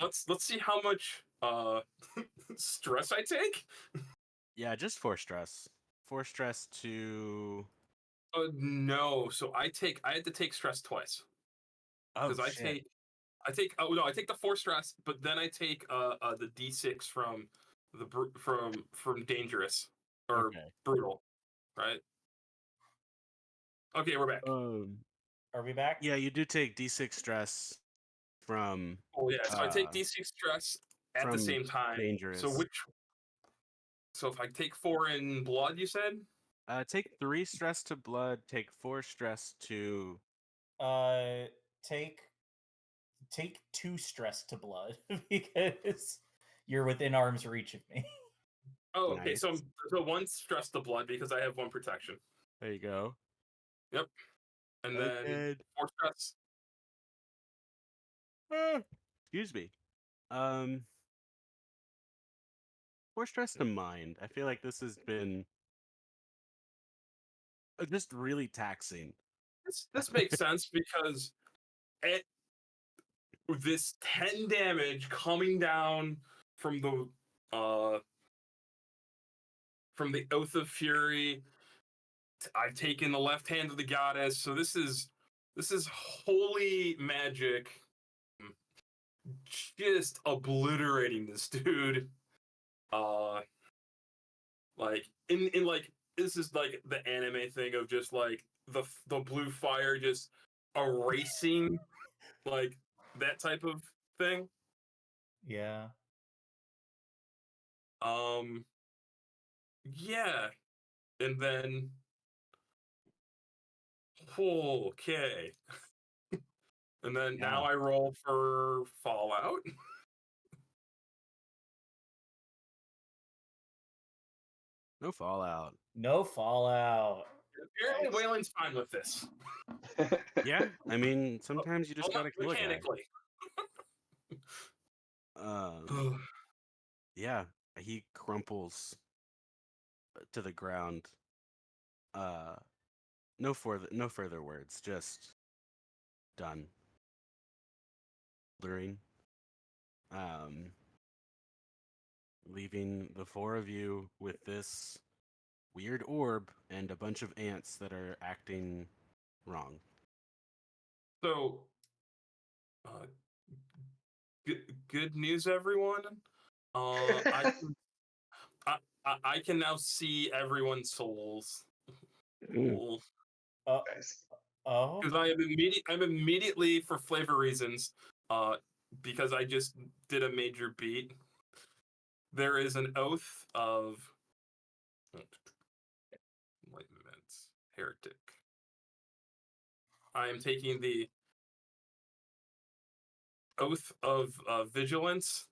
let's see how much stress I take. Yeah, just 4 stress. 4 stress to. No, so I had to take stress twice Oh because shit. oh no, I take the 4 stress, but then I take the D6 from from dangerous or Okay. brutal, right? Okay, we're back. Are we back? Yeah, you do take D6 stress from Oh yeah, so I take D6 stress at the from same time. dangerous. So if I take 4 in blood, you said? Take 3 stress to blood. Take 4 stress to. Take 2 stress to blood because you're within arm's reach of me. Oh, okay. Nice. So 1 stress to blood because I have 1 protection. There you go. Yep. And then 4 stress. Excuse me. 4 stress to mind. I feel like this has been just really taxing. This makes sense because at this 10 damage coming down from the Oath of Fury. I've taken the left hand of the goddess, so this is holy magic, just obliterating this dude. Like in like this is like the anime thing of just like the blue fire just erasing like that type of thing. Yeah. Yeah, and then okay. And then now I roll for Fallout. No Fallout. No Fallout. Apparently, Waylon's fine with this. Yeah, I mean, sometimes you just gotta kill a guy. Mechanically. Yeah, he crumples to the ground. No further words. Just done. Luring. Leaving the 4 of you with this weird orb and a bunch of ants that are acting wrong. So, good news, everyone. I can, I can now see everyone's souls. Oh. Because I'm immediately for flavor reasons, because I just did a major beat. There is an oath of enlightenment, heretic. I am taking the oath of vigilance.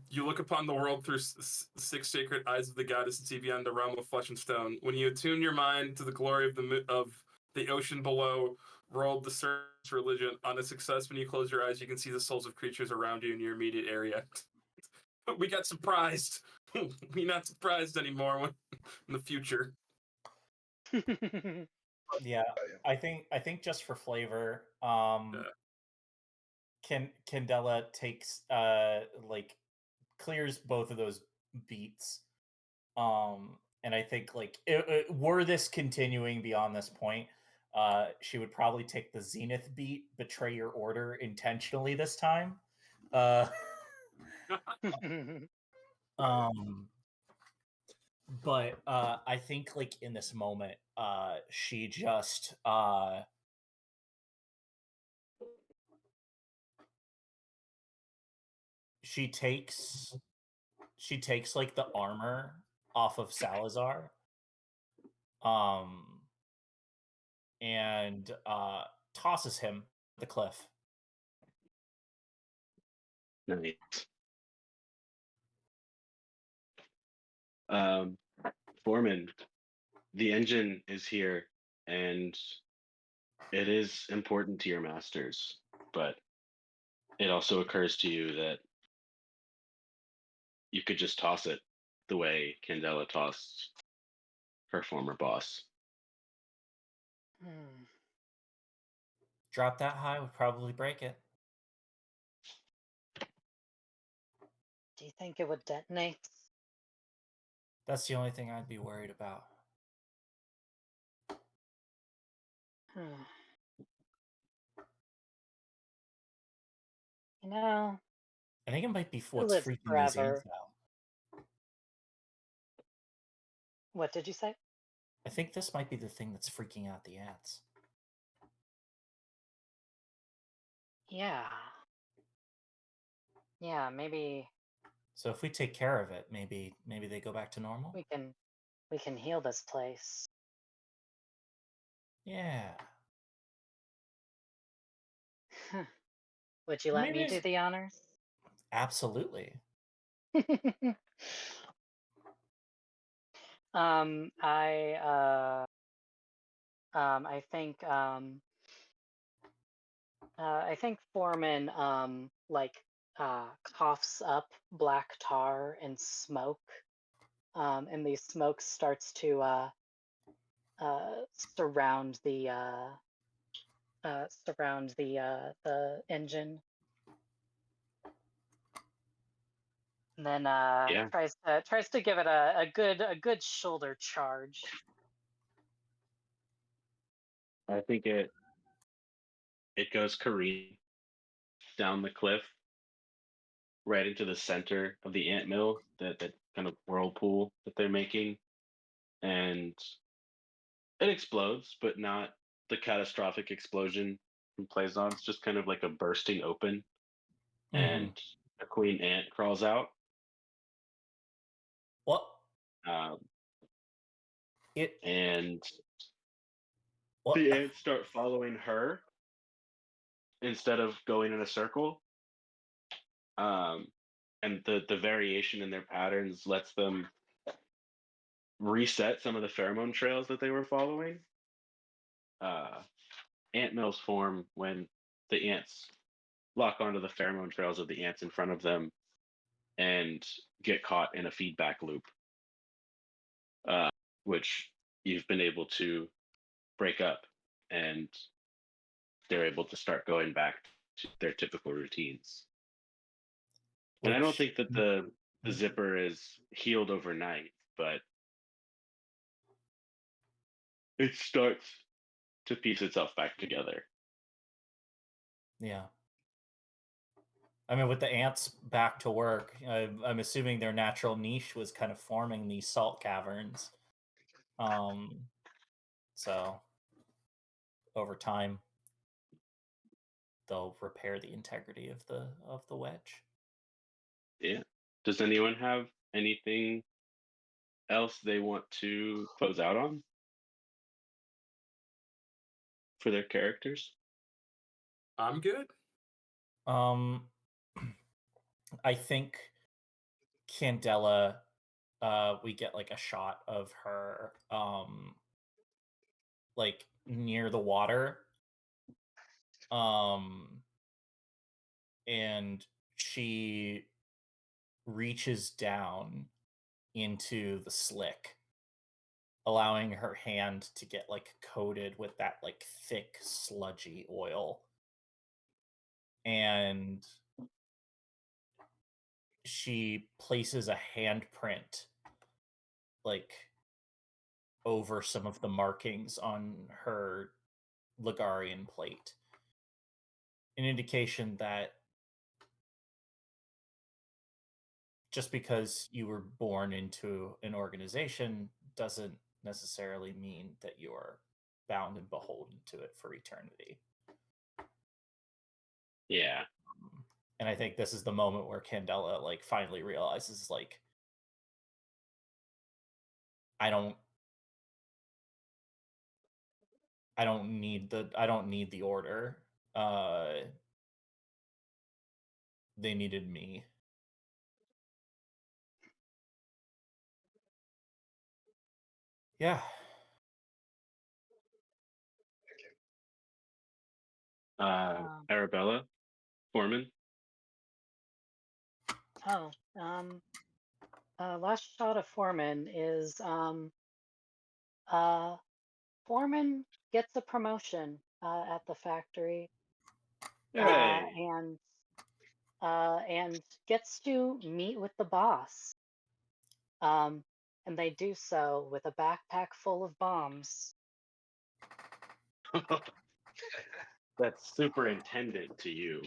You look upon the world through 6 sacred eyes of the goddess and see beyond the realm of flesh and stone. When you attune your mind to the glory of the ocean below, world, the surface, religion, on a success, when you close your eyes, you can see the souls of creatures around you in your immediate area. We got surprised. We're not surprised anymore in the future. Yeah, I think just for flavor, Candela takes like clears both of those beats. And I think like were this continuing beyond this point, she would probably take the Zenith beat, betray your order intentionally this time. But I think like in this moment, she just she takes like the armor off of Salazar, and tosses him the cliff. Nice. Foreman, the engine is here, and it is important to your masters, but it also occurs to you that you could just toss it the way Candela tossed her former boss. drop that high would probably break it. Do you think it would detonate? That's the only thing I'd be worried about. Hmm. You know, I think it might be who what's lives freaking these forever? ants out. What did you say? I think this might be the thing that's freaking out the ants. Yeah. Yeah, maybe So if we take care of it, maybe they go back to normal. we can heal this place. Yeah. Would you Or let maybe me do it's- the honors? Absolutely. I think Foreman coughs up black tar and smoke, and the smoke starts to surround the engine. And then Yeah. tries to give it a good shoulder charge. I think it goes careening down the cliff right into the center of the ant mill, that kind of whirlpool that they're making, and it explodes, but not the catastrophic explosion from Plazon. It's just kind of like a bursting open, and a queen ant crawls out. What? Um, It and what? the ants start following her instead of going in a circle. And the variation in their patterns lets them reset some of the pheromone trails that they were following. Ant mills form when the ants lock onto the pheromone trails of the ants in front of them and get caught in a feedback loop, which you've been able to break up, and they're able to start going back to their typical routines. And I don't Which- think that the zipper is healed overnight, but it starts to piece itself back together. Yeah. I mean, with the ants back to work, I'm assuming their natural niche was kind of forming these salt caverns. So over time, they'll repair the integrity of the wedge. Yeah. Does anyone have anything else they want to close out on for their characters? I'm good. I think Candela, we get like a shot of her, like near the water, and she reaches down into the slick, allowing her hand to get like coated with that like thick sludgy oil, and she places a handprint like over some of the markings on her Ligarian plate, an indication that just because you were born into an organization doesn't necessarily mean that you're bound and beholden to it for eternity. Yeah. And I think this is the moment where Candela like finally realizes like I don't need the order. They needed me. Yeah. Arabella, Foreman. Last shot of Foreman is Foreman gets a promotion at the factory, Hey. and gets to meet with the boss. And they do so with a backpack full of bombs. That's superintendent to you.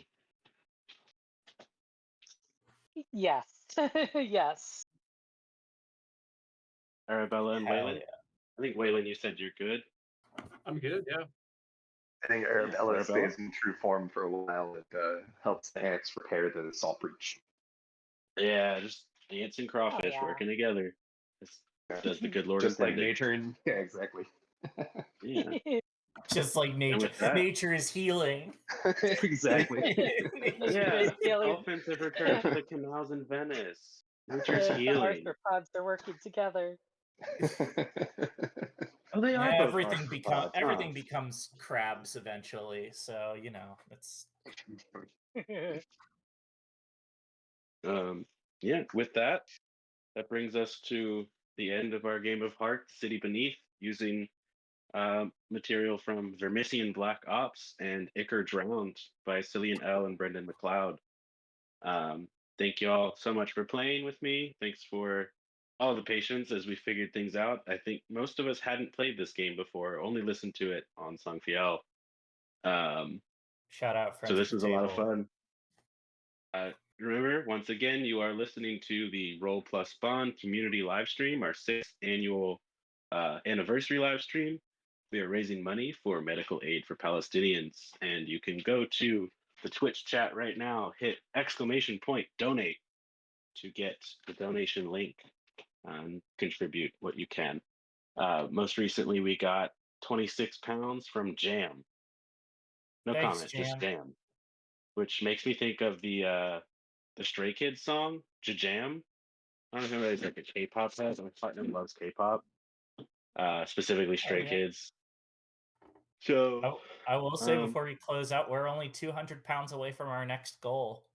Yes, yes. Arabella and Hell Waylon? yeah. I think Waylon, you said you're good. I'm good. Yeah. I think Arabella stays in true form for a while. It helps the ants repair the salt breach. Yeah, just ants and crawfish yeah. working together. This does the good Lord Just like intended. nature and yeah, exactly. Yeah. Just like nature. with that- Nature is healing. exactly. Yeah. Healing. Dolphins have returned to the canals in Venice. Nature's The healing. arthropods are working together. Oh, they are Yeah, both arthropods, everything huh? becomes crabs eventually. So it's Yeah, with that, that brings us to the end of our game of Heart, City Beneath, using material from Vermissian Black Ops and Icar Drowned by Cillian L. and Brendan McLeod. Thank you all so much for playing with me. Thanks for all the patience as we figured things out. I think most of us hadn't played this game before, only listened to it on Songfiel. shout out friends. So this at the was a lot of table. fun. Remember, once again, you are listening to the Roll Plus Spawn community live stream, our 6th annual anniversary live stream. We are raising money for medical aid for Palestinians, and you can go to the Twitch chat right now, hit !donate to get the donation link and contribute what you can. Most recently, we got 26 pounds from Jam. No Thanks, comment, just Jam. Jam, which makes me think of the Stray Kids song, Jam. I don't know if anybody's like a K-pop head. My partner loves K-pop, specifically Stray yeah. Kids. So I will say Um, before we close out, we're only 200 pounds away from our next goal.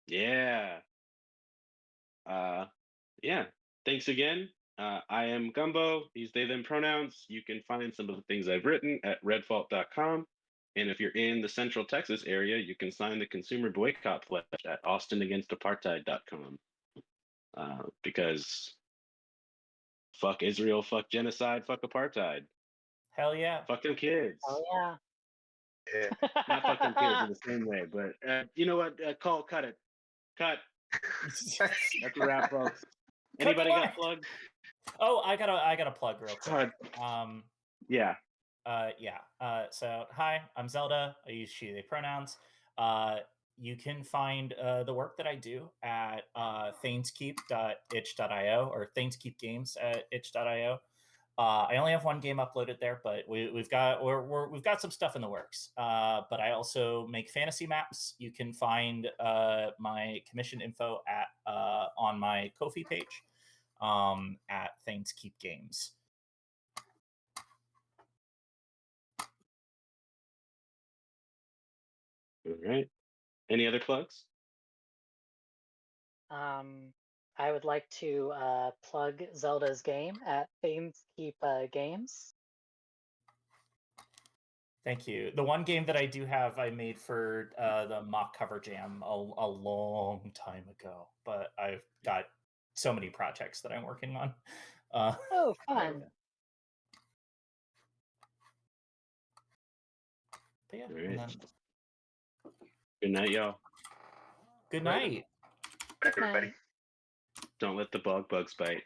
yeah, yeah. Thanks again. I am Gumbo. These they them pronouns. You can find some of the things I've written at redfault.com. And if you're in the Central Texas area, you can sign the consumer boycott pledge at austinagainstapartheid.com. Because fuck Israel, fuck genocide, fuck apartheid, Hell yeah. fuck them kids. Oh yeah. Yeah. Not fuck them kids in the same way, but you know what? Cole, cut it. Cut. That's a wrap, folks. Anybody got plugged? Oh, I gotta plug real quick. Yeah. So hi, I'm Zelda. I use she, they pronouns. You can find the work that I do at thaneskeep.itch.io or thaneskeepgames at itch.io. I only have one game uploaded there, but we've got some stuff in the works. But I also make fantasy maps. You can find my commission info at on my Ko-fi page at Thaneskeep Games. All right. Any other plugs? I would like to plug Zelda's game at Thaneskeep Games. Thank you. The one game that I do have, I made for the mock cover jam a long time ago, but I've got so many projects that I'm working on. Oh, fun. But yeah, All and right. then, Good night, y'all. good night. Everybody. Night. Don't let the bugs bite.